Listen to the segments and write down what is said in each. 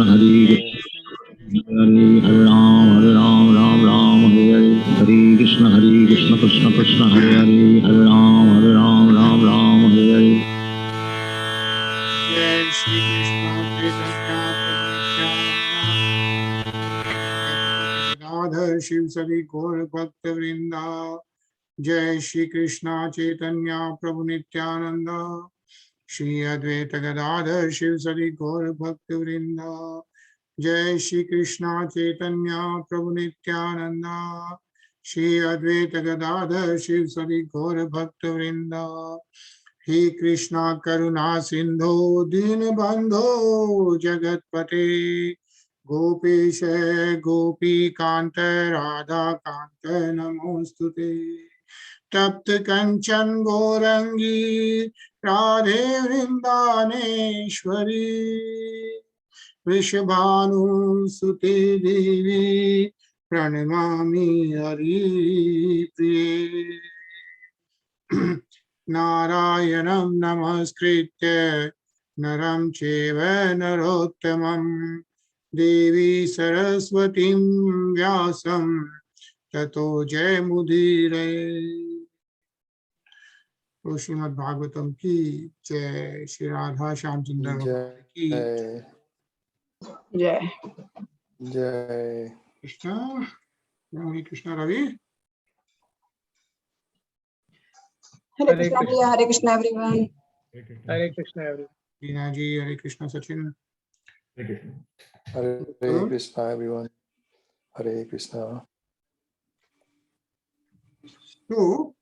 Hare Hare Ram Ram Hare Hare Hare Krishna Krishna Krishna Hare Hare Hare Ram Ram Hare Hare. Jai Shri Krishna Chaitanya Prabhu Nityananda Shiv Sadi Gaur Bhakta Vrinda. Jai Shri Krishna Chaitanya Prabhu Nityananda Shri Advaita Gadadhar Shiv Sadi Gaur Bhakta Vrinda. Jai Shri Krishna Chaitanya Prabhu Nityananda Shri Advaita Gadadhar Shiv Sadi Gaur Bhakta Vrinda. He Krishna Karuna Sindhu Dinabandho Jagatpate Gopishe Gopi Kanta Radha Kanta Namostute Tapt Kanchan Gorangi Radhe Vrindaneshwari Vrishabhanu Sute Devi Pranamami Hari Priye Narayanam Namaskritya Naram Cheva Narottamam Devi Saraswatim Vyasam Tato Jayamudire. Srimad Bhagavatam ki Jai, Shri Radha Shyamchandra Bhagavan ki Jai. Jai. Krishna. Hare Krishna Ravi. Hare Krishna, Priya. Hare Krishna, everyone. Hare Krishna, everyone. Veena ji, Hare Krishna Sachin. Hare Krishna, everyone. Hare Krishna. So,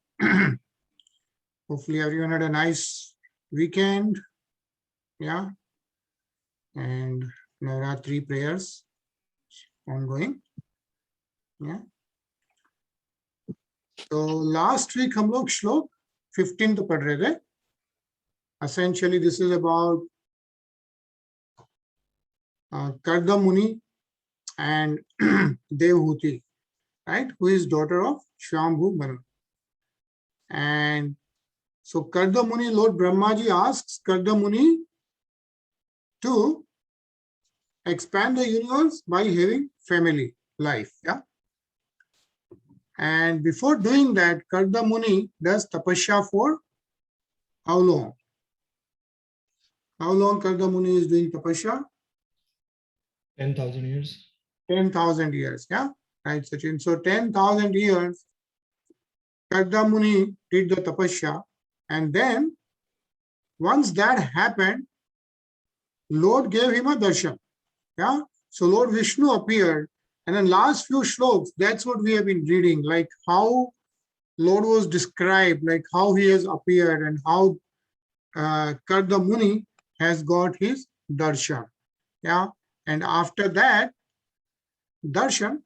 hopefully everyone had a nice weekend. Yeah. And Navratri prayers ongoing. Yeah. So last week हम लोग श्लोक 15 तो पढ़ रहे थे. Essentially this is about Karda Muni and Devhuti, right? Who is daughter of Shambhu Manu. And so Karda Muni, Lord Brahmaji asks Karda Muni to expand the universe by having family life. Yeah. And before doing that, Karda Muni does tapasya for how long? How long Karda Muni is doing tapasya? 10,000 years. 10,000 years. Yeah. Right, Sachin. So 10,000 years, Karda Muni did the tapasya. And then once that happened, Lord gave him a darshan. Yeah. So Lord Vishnu appeared. And in last few shloks, that's what we have been reading, like how Lord was described, like how he has appeared and how Karda Muni has got his darshan. Yeah. And after that darshan,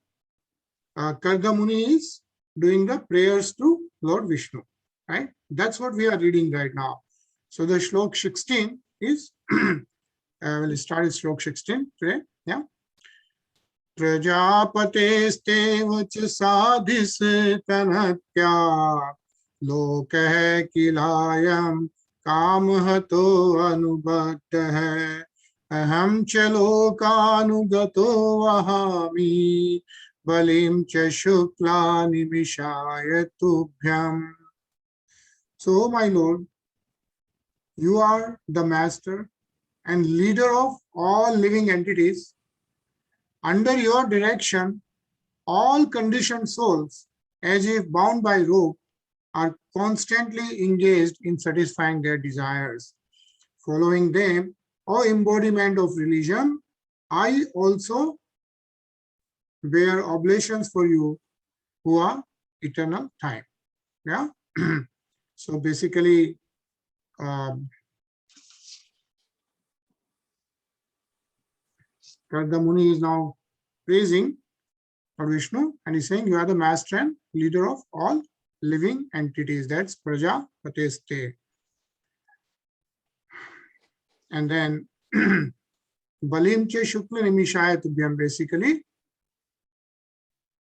Karda Muni is doing the prayers to Lord Vishnu. Right. That's what we are reading right now. So the shlok 16 is, we'll start with shlok 16 today. Yeah. प्रजापतेस्ते वच साधिस तनत्या लोक है किलायम काम हतो अनुबद्ध है अहम च लोकानुगतो वहामि बलिम च Shukla निमिषाय तुभ्यम. So my Lord, you are the master and leader of all living entities. Under your direction, all conditioned souls, as if bound by rope, are constantly engaged in satisfying their desires. Following them, O embodiment of religion, I also bear oblations for you who are eternal time. Yeah. So basically, Karda Muni is now praising Lord Vishnu and he's saying, you are the master and leader of all living entities. That's Prajapateste. And then Balim Che Shukla Nimishaya Tubhyam, basically,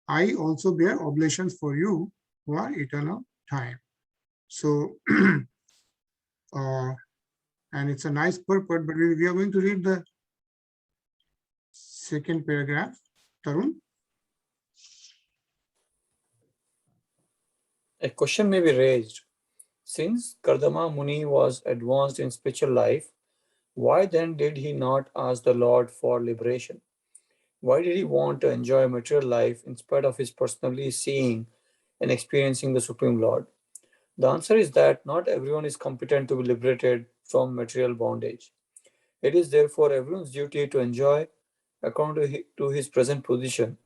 I also bear oblations for you who are eternal time. So, and it's a nice purport, but we are going to read the second paragraph. Tarun. A question may be raised. Since Kardama Muni was advanced in spiritual life, why then did he not ask the Lord for liberation? Why did he want to enjoy material life in spite of his personally seeing and experiencing the Supreme Lord? The answer is that not everyone is competent to be liberated from material bondage. It is therefore everyone's duty to enjoy according to his present position,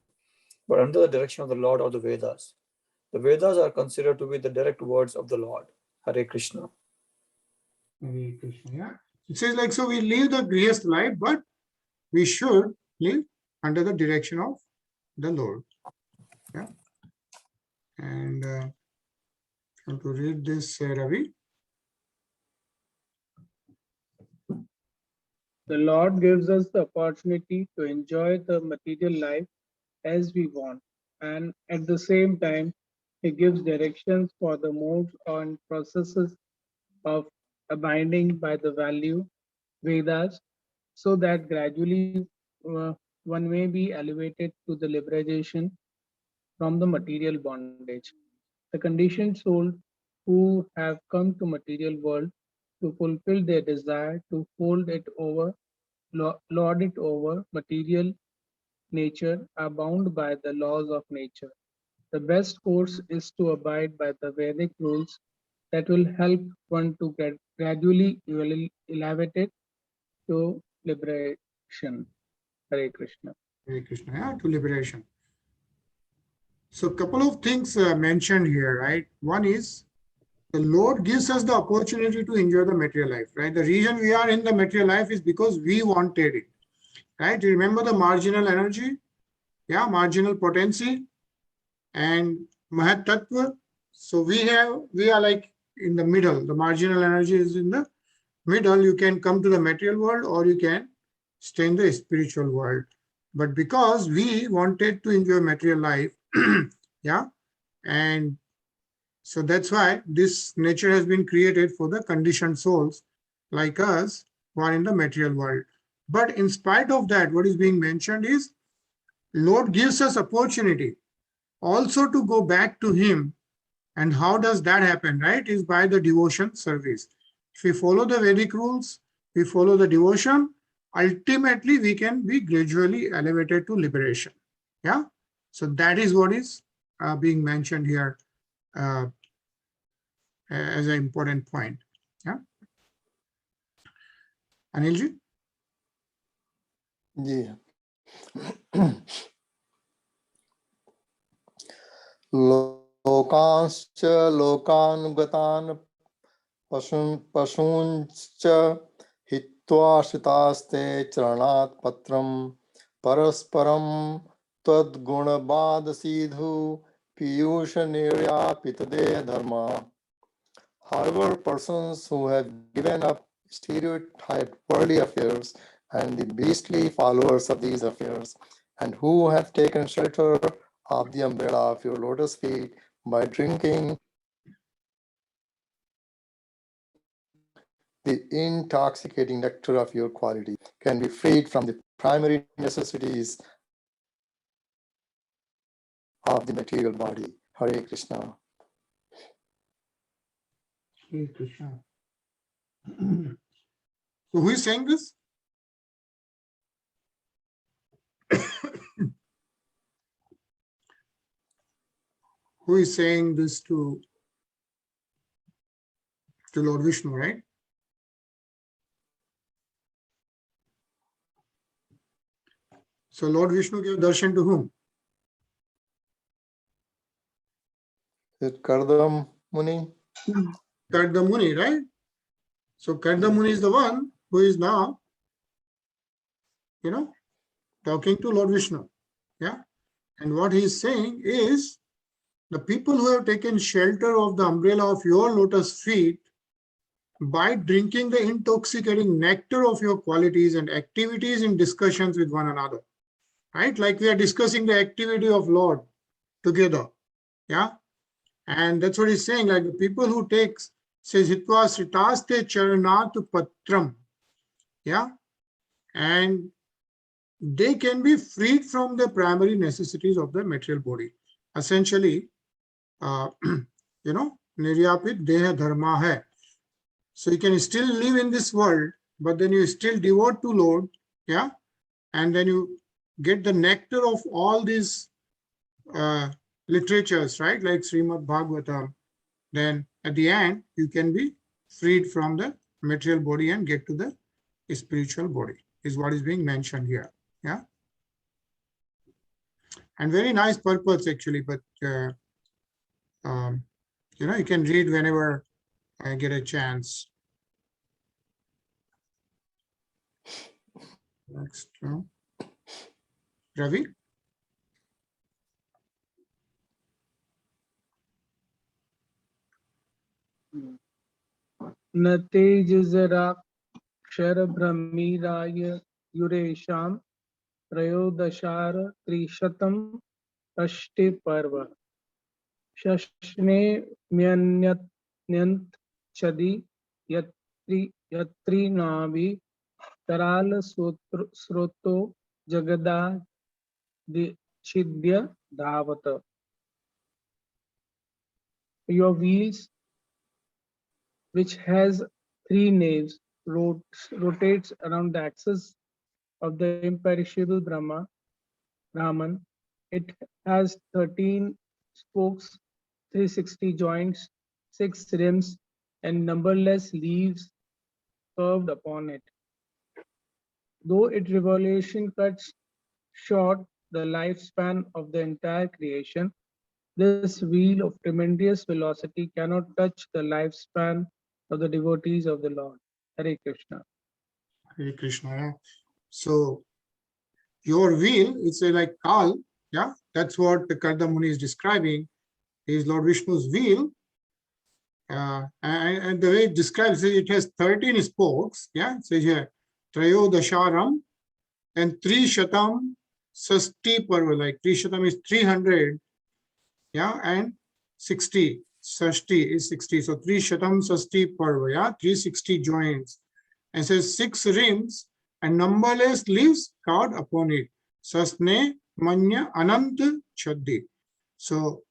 but under the direction of the Lord or the Vedas. The Vedas are considered to be the direct words of the Lord. Hare Krishna. Hare Krishna. Yeah. It says like, so we live the grihast life, but we should live under the direction of the Lord. Yeah. And how to read this, Ravi? The Lord gives us the opportunity to enjoy the material life as we want, and at the same time, He gives directions for the modes and processes of abiding by the value Vedas, so that gradually one may be elevated to the liberation from the material bondage. The conditioned souls who have come to material world to fulfill their desire to hold it over, lord it over material nature are bound by the laws of nature. The best course is to abide by the Vedic rules that will help one to get gradually elevated to liberation. Hare Krishna. Hare Krishna. Yeah, to liberation. So a couple of things mentioned here, right? One is the Lord gives us the opportunity to enjoy the material life, right? The reason we are in the material life is because we wanted it, right? You remember the marginal energy, yeah, marginal potency and Mahat Tattva. So we are like in the middle. The marginal energy is in the middle. You can come to the material world or you can stay in the spiritual world. But because we wanted to enjoy material life, yeah, and so that's why this nature has been created for the conditioned souls like us who are in the material world. But in spite of that, what is being mentioned is Lord gives us opportunity also to go back to Him. And how does that happen, right? Is by the devotion service. If we follow the Vedic rules, we follow the devotion, ultimately we can be gradually elevated to liberation. Yeah. So that is what is being mentioned here as an important point. Yeah. Anilji? जी लोकांश्च लोकानुगतान् पशूंश्च हित्वा श्रितास्ते चरणात् पत्रं परस्परं त्वद्गुणबाधसीधु पीयूष निर्यापितदेह धर्मा. However, persons who have given up stereotyped worldly affairs and the beastly followers of these affairs, and who have taken shelter of the umbrella of your lotus feet by drinking the intoxicating nectar of your quality, can be freed from the primary necessities of the material body. Hare Krishna. Hare Krishna. So who is saying this? Who is saying this to Lord Vishnu, right? So Lord Vishnu gave darshan to whom? Is it Kardam Muni? Karda Muni, right? So Karda Muni is the one who is now, talking to Lord Vishnu. Yeah. And what he is saying is the people who have taken shelter of the umbrella of your lotus feet by drinking the intoxicating nectar of your qualities and activities in discussions with one another, right? Like we are discussing the activity of Lord together. Yeah. And that's what he's saying, like the people who takes, says hitva sritaste charanat patram. Yeah. And they can be freed from the primary necessities of the material body. Essentially, Niryapit Deha Dharma hai. So you can still live in this world, but then you still devote to Lord, yeah, and then you get the nectar of all these literatures, right? Like Srimad Bhagavatam. Then at the end, you can be freed from the material body and get to the spiritual body, is what is being mentioned here. Yeah. And very nice purpose actually, but you can read whenever I get a chance. Next, Ravi. न तेजजराक्षरभ्रमीराय युरेषां त्रयोदशार त्रिशतं षष्ठे पर्व शश्ने म्यन्यत् चदि यत्रिनाभि कराल स्रोतो जगदा छिद्य धावत. Your wheels, which has 3 naves, rotates around the axis of the imperishable Brahman. It has 13 spokes, 360 joints, 6 rims, and numberless leaves curved upon it. Though its revolution cuts short the lifespan of the entire creation, this wheel of tremendous velocity cannot touch the lifespan of the devotees of the Lord. Hare Krishna. Hare Krishna. So your wheel, it's like Kal, yeah, that's what the Karda Muni is describing, is Lord Vishnu's wheel. And the way it describes it, it has 13 spokes, yeah, it says here, Trayodasharam and Trishatam Sasti Parva, like Trishatam is 300, yeah, and 60, Sasti is 60, so Trishatam Sasti Parva, yeah, 360 joints, and says 6 rims and numberless leaves carved upon it. Sasne Manya Anant Chaddi. So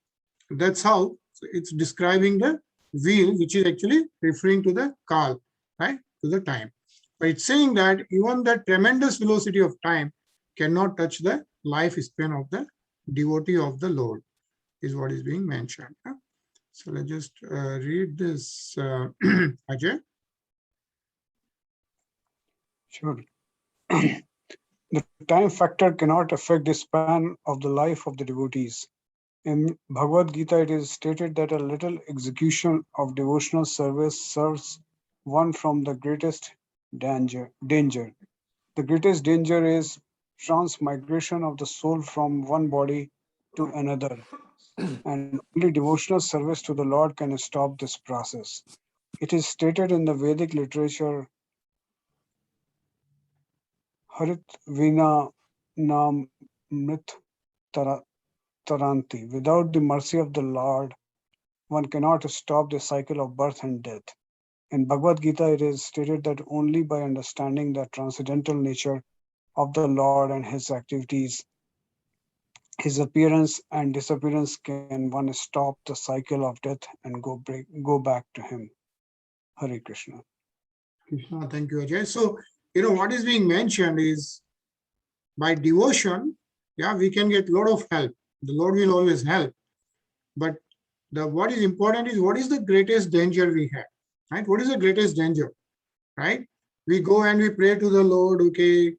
that's how it's describing the wheel, which is actually referring to the Kal, right? To the time. But it's saying that even the tremendous velocity of time cannot touch the lifespan of the devotee of the Lord, is what is being mentioned. Yeah? So let's just read this, Ajay. Sure. The time factor cannot affect the span of the life of the devotees. In Bhagavad Gita, it is stated that a little execution of devotional service serves one from the greatest danger. The greatest danger is transmigration of the soul from one body to another. And only devotional service to the Lord can stop this process. It is stated in the Vedic literature, Harit Vina Nam Mrit Taranti. Without the mercy of the Lord, one cannot stop the cycle of birth and death. In Bhagavad Gita, it is stated that only by understanding the transcendental nature of the Lord and his activities, his appearance and disappearance, can one stop the cycle of death and go back to him. Hare Krishna. Krishna, thank you, Ajay. So, what is being mentioned is by devotion, yeah, we can get a lot of help. The Lord will always help. But what is important is what is the greatest danger we have, right? What is the greatest danger, right? We go and we pray to the Lord, okay,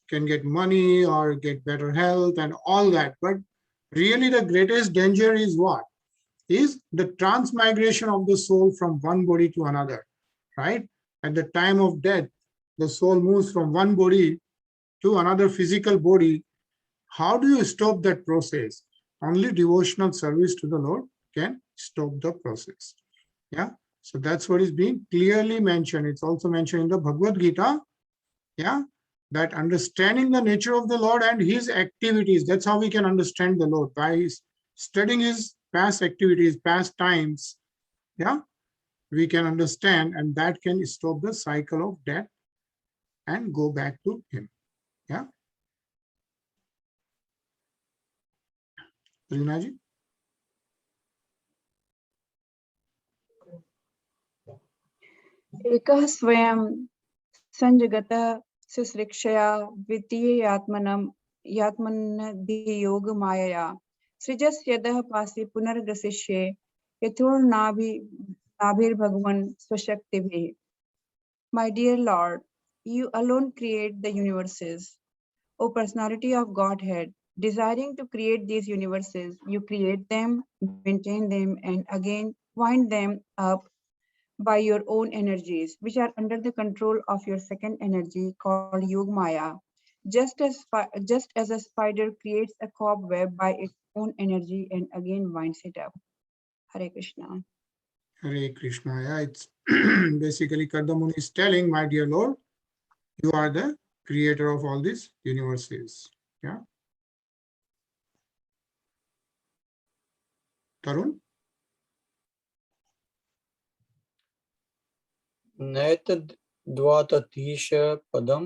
can get money or get better health and all that. But really the greatest danger is what? Is the transmigration of the soul from one body to another, right? At the time of death, the soul moves from one body to another physical body. How do you stop that process? Only devotional service to the Lord can stop the process. Yeah. So that's what is being clearly mentioned. It's also mentioned in the Bhagavad Gita. Yeah. That understanding the nature of the Lord and his activities, that's how we can understand the Lord, by studying his past activities, past times. Yeah. We can understand, and that can stop the cycle of death and go back to him. Yeah. Rinaji? एकः स्वयं संजगतः सुसृक्षया यात्मनधियोगमायया सृजस्यदः पासि पुनर्ग्रसिष्ये यथोर्नाभिर्भगवन् स्वशक्तिभिः. My dear Lord, you alone create the universes. O personality of Godhead, desiring to create these universes, you create them, maintain them, and again wind them up by your own energies, which are under the control of your second energy called Yogmaya. Just as a spider creates a cobweb by its own energy and again winds it up. Hare Krishna. Hare Krishna. Yeah, it's basically Kardamuni is telling, my dear Lord, you are the creator of all these universes. Yeah. Tarun? नैतद्वातधीश पदं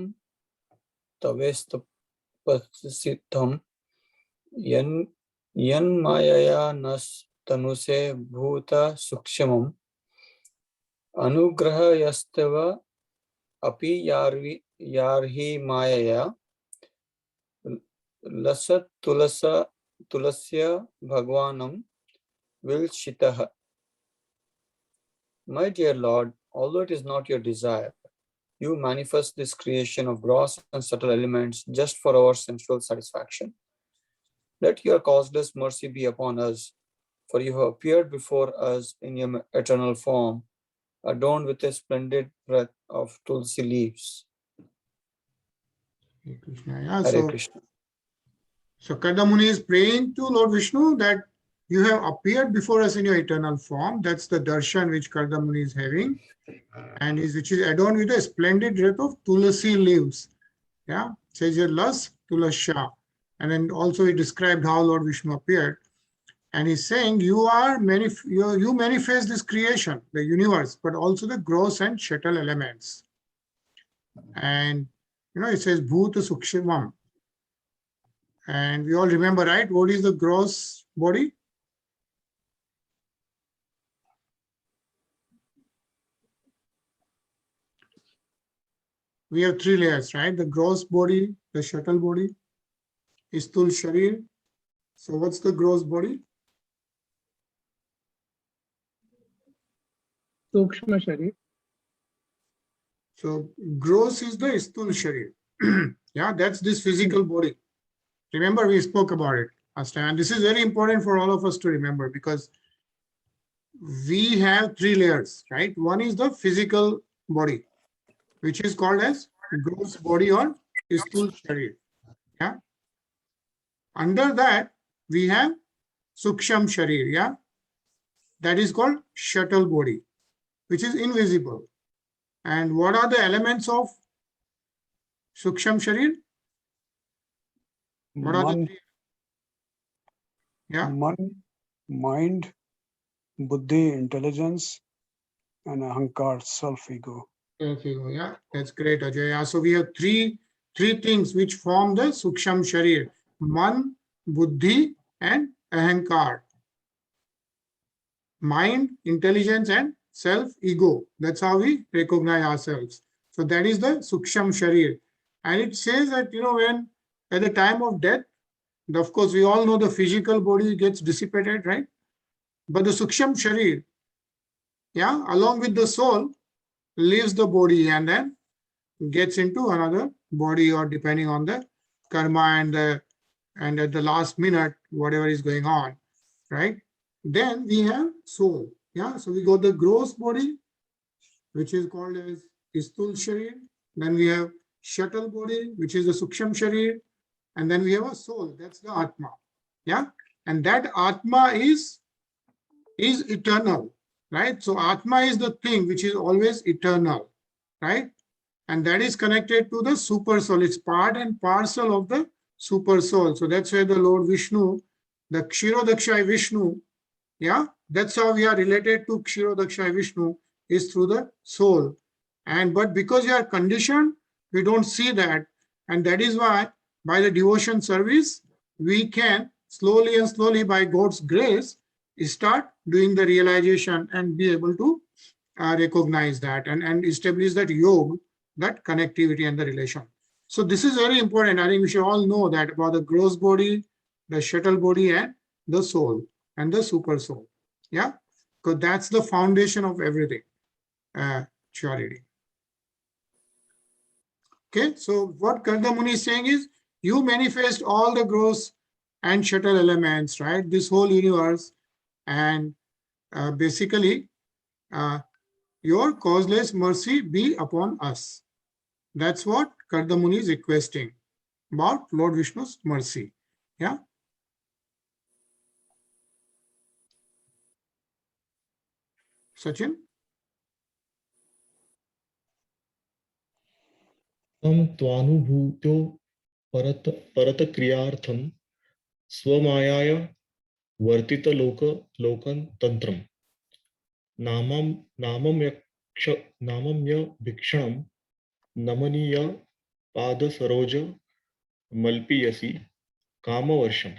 तवेस्तपसिद्धं यन्मायया नस्तनुसे भूत सूक्ष्मम् अनुग्रहयस्तव अपि यार्हि मायया लसत्तुलस्य भगवानं विलसितः. My dear Lord, although it is not your desire, you manifest this creation of gross and subtle elements just for our sensual satisfaction. Let your causeless mercy be upon us, for you have appeared before us in your eternal form, adorned with a splendid breadth of tulsi leaves. Hare Krishna. Yeah, Hare Krishna. So Kardamuni is praying to Lord Vishnu that you have appeared before us in your eternal form. That's the darshan which Kardamuni is having, and which is adorned with a splendid wreath of tulsi leaves. Yeah, it says here Las Tulasya. And then also he described how Lord Vishnu appeared. And he's saying you manifest this creation, the universe, but also the gross and subtle elements. And it says Bhuta Sukshimam. And we all remember, right? What is the gross body? We have three layers, right? The gross body, the subtle body, Istul Sharir. So what's the gross body? Sukshma Sharir. So gross is the Istul Sharir. Yeah, that's this physical body. Remember, we spoke about it last time. And this is very important for all of us to remember because we have three layers, right? One is the physical body, which is called as gross body or Istul Sharir. Yeah. Under that, we have Suksham Sharir. Yeah. That is called subtle body, which is invisible. And what are the elements of Suksham Sharir? What are the three? Yeah. Mind, buddhi, intelligence, and ahankar, self-ego. Self-ego, yeah. That's great, Ajay. Yeah. So we have three things which form the Suksham Sharir. Man, buddhi, and ahankar. Mind, intelligence, and self-ego. That's how we recognize ourselves. So that is the Suksham Sharir. And it says that, when at the time of death, of course, we all know the physical body gets dissipated, right? But the Suksham Sharir, yeah, along with the soul, leaves the body and then gets into another body, or depending on the karma and at the last minute, whatever is going on, right? Then we have soul. Yeah, so we got the gross body, which is called as Istul Sharir. Then we have subtle body, which is the Suksham Sharir. And then we have a soul, that's the Atma. Yeah, and that Atma is eternal, right? So Atma is the thing which is always eternal, right? And that is connected to the super soul. It's part and parcel of the super soul. So that's why the Lord Vishnu, the Kshirodakshay Vishnu, yeah, that's how we are related to Kshirodakshay Vishnu, is through the soul. But because you are conditioned, we don't see that. And that is why by the devotion service, we can slowly and slowly by God's grace start doing the realization and be able to recognize that and establish that yoga, that connectivity and the relation. So this is very important. I think we should all know that about the gross body, the shuttle body, and the soul and the super soul. Yeah, because that's the foundation of everything. Charity. Okay, so what Karda Muni is saying is, you manifest all the gross and shuttle elements, right? This whole universe, and basically, your causeless mercy be upon us. That's what Karda Muni is requesting about Lord Vishnu's mercy. Yeah. Sachin? त्वानुभूत्यो परतक्रियार्थं स्वमायाय वर्तितलोकं तन्त्रम् नामम्यभीक्षणं नमनीय पादसरोज मल्पीयसी कामवर्षम्.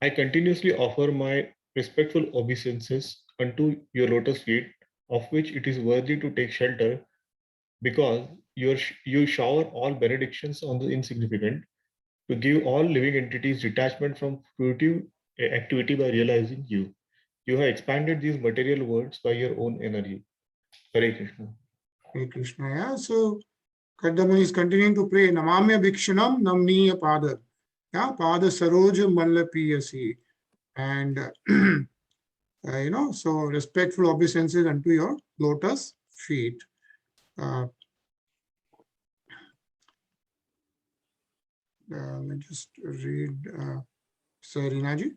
I continuously offer my respectful obeisances unto your lotus feet, of which it is worthy to take shelter, because you shower all benedictions on the insignificant, to give all living entities detachment from fruitive activity by realizing you. You have expanded these material worlds by your own energy. Hare Krishna. Hare Krishna. Yeah. So Karda Muni is continuing to pray. Namamya Bhikshanam Namniya Pada. Yeah, Pada Saroj Mallapiyasi. And so respectful obeisances unto your lotus feet. Let me just read Sarina ji.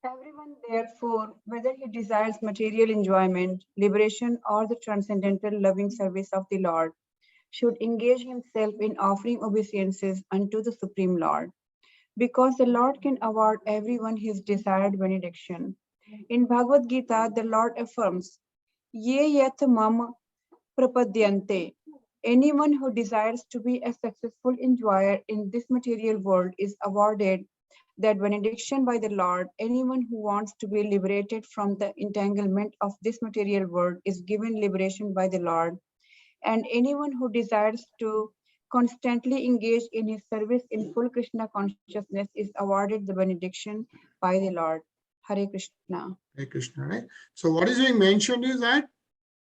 Everyone, therefore, whether he desires material enjoyment, liberation, or the transcendental loving service of the Lord, should engage himself in offering obeisances unto the Supreme Lord, because the Lord can award everyone his desired benediction. In Bhagavad Gita, the Lord affirms, Ye yat mam prapadyante. Anyone who desires to be a successful enjoyer in this material world is awarded that benediction by the Lord. Anyone who wants to be liberated from the entanglement of this material world is given liberation by the Lord. And anyone who desires to constantly engage in his service in full Krishna consciousness is awarded the benediction by the Lord. Hare Krishna. Hare Krishna, right? So what is being mentioned is that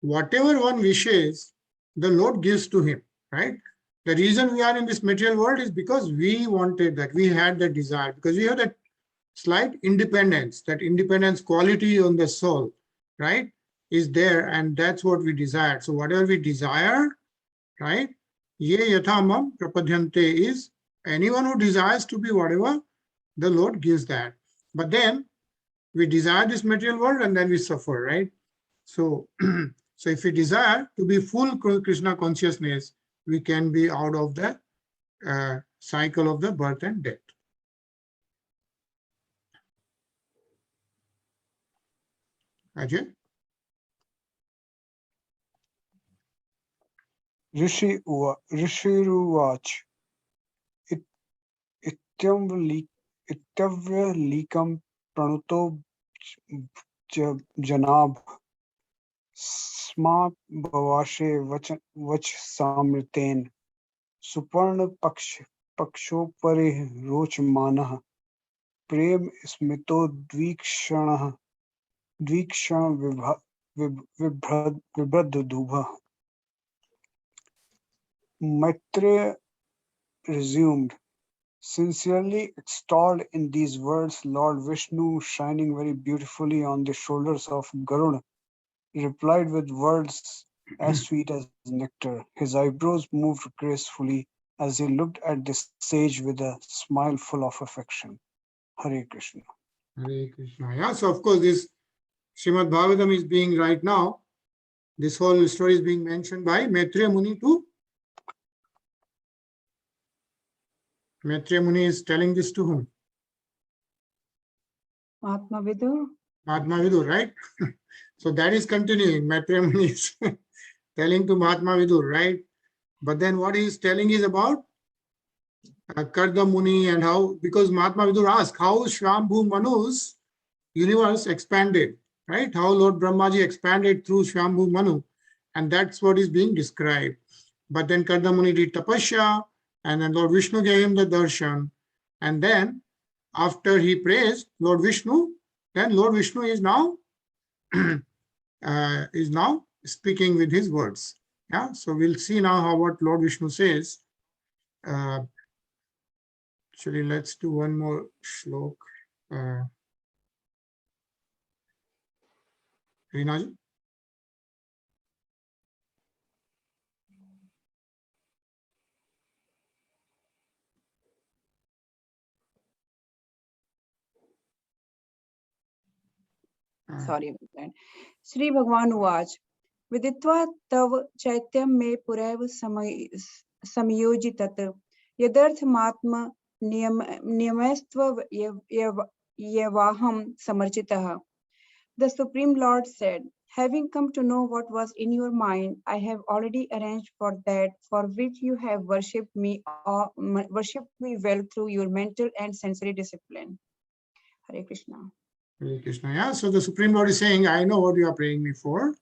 whatever one wishes, the Lord gives to him, right? The reason we are in this material world is because we wanted that, we had that desire, because we have that slight independence, that independence quality on the soul, right, is there, and that's what we desire. So whatever we desire, right, ye yathamam prapadyante is anyone who desires to be whatever, the Lord gives that. But then we desire this material world and then we suffer, right? So, so if we desire to be full Krishna consciousness, we can be out of the cycle of the birth and death. Ajay? Rishiruvach ityavlikam pranuto janab sma bhavashe vach samriten suparna pakshopare rochmanah prem smito dvikshana vibhradubha. Maitreya resumed, sincerely extolled in these words, Lord Vishnu, shining very beautifully on the shoulders of Garuda, replied with words as sweet as nectar. His eyebrows moved gracefully as he looked at the sage with a smile full of affection. Hare Krishna. Hare Krishna. Yeah, so of course this Srimad Bhagavatam is being right now, this whole story is being mentioned by Maitreya Muni too. Maitreya Muni is telling this to whom? Mahatma Vidur. Mahatma Vidur, right? So that is continuing. Maitreya Muni is telling to Mahatma Vidur, right? But then what he is telling is about Karda Muni and how, because Mahatma Vidur asked how Swambhu Manu's universe expanded, right? How Lord Brahmaji expanded through Swambhu Manu, and that's what is being described. But then Karda Muni did tapasya, and then Lord Vishnu gave him the darshan, and then after he praised Lord Vishnu, then Lord Vishnu is now speaking with his words. Yeah, so we'll see now how what Lord Vishnu says. Actually, let's do one more shlok. Rinaji? Sorry about that. Shri Bhagwan Uvaj, Viditva tav chaityam me puraiv samyojitat yadarth matma niyamastva yavaham samarchitah. The Supreme Lord said, having come to know what was in your mind, I have already arranged for that for which you have worshipped me well through your mental and sensory discipline. Hare Krishna. Hare Krishna. Yeah, so the Supreme Lord is saying, I know what you are praying me for,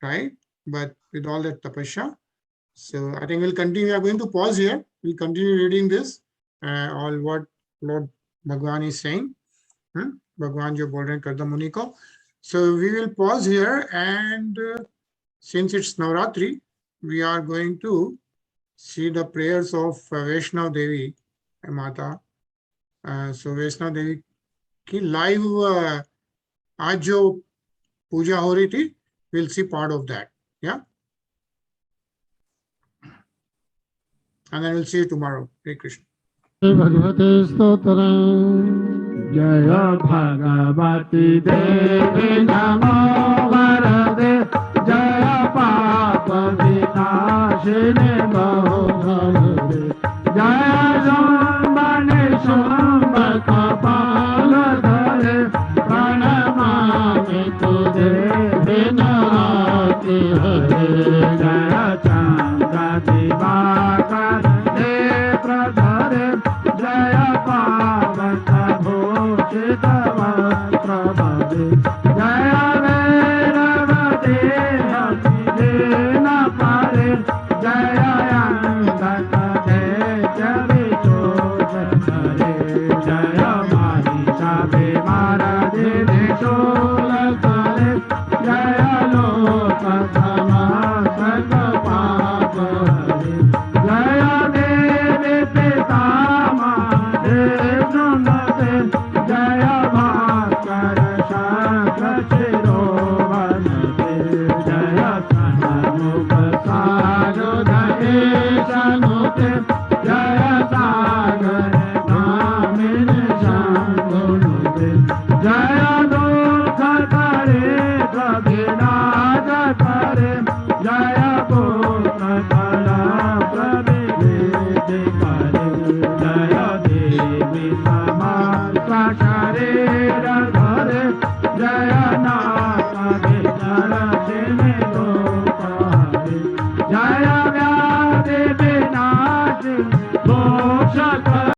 right? But with all that tapasya. So I think we'll continue. We are going to pause here. We'll continue reading this, all what Lord Bhagwan is saying. Bhagwan jo bol rahe hain Karda Muni ko. So we will pause here, and since it's Navratri, we are going to see the prayers of Vaishnav Devi Mata. So Vaishnav Devi ki live आज जो पूजा हो रही थी, we'll see part of that. Yeah. And then we'll see you tomorrow. Hare Krishna. Bhagavate Stotram Jaya Bhagavati Devi Namo Varade Jaya Papa Vinashini Bhavade Jaya Jambani Shambhaka Paladare Pranamami Tude Vinati Hare